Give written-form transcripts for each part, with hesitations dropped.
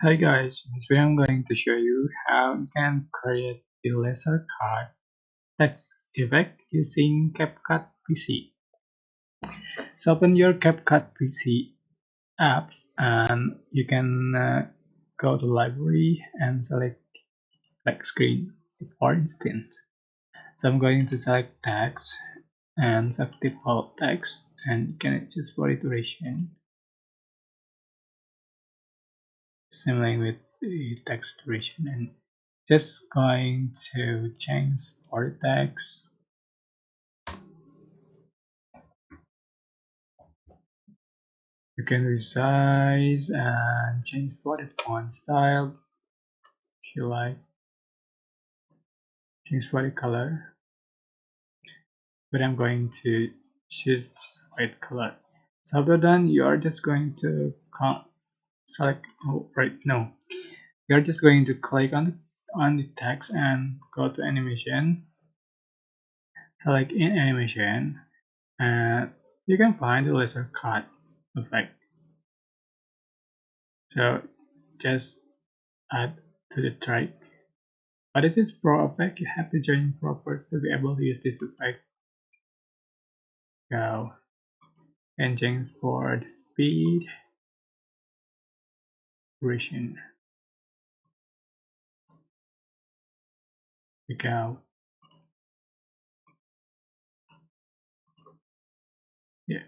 Hi guys, in this video I'm going to show you how you can create a laser cut text effect using CapCut PC. So open your CapCut PC apps and you can go to library and select black screen for instance. So I'm going to select text and select default text and you can adjust for duration. Similar with the text duration and just going to change for text. You can resize and change for the font style if you like. Change for the color, but I'm going to choose this white color. So after done, you are just going to select. Oh, right, no. You're just going to click on the text and go to animation. Select in animation, and you can find the laser cut effect. So just add to the track. But this is Pro effect. You have to join Pro first to be able to use this effect. Go and change for the speed, duration. Go. Yeah.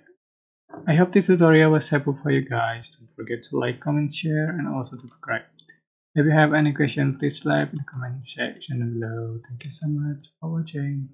I hope this tutorial was helpful for you guys. Don't forget to like, comment, share, and also subscribe. If you have any question, please leave in the comment section below. Thank you so much for watching.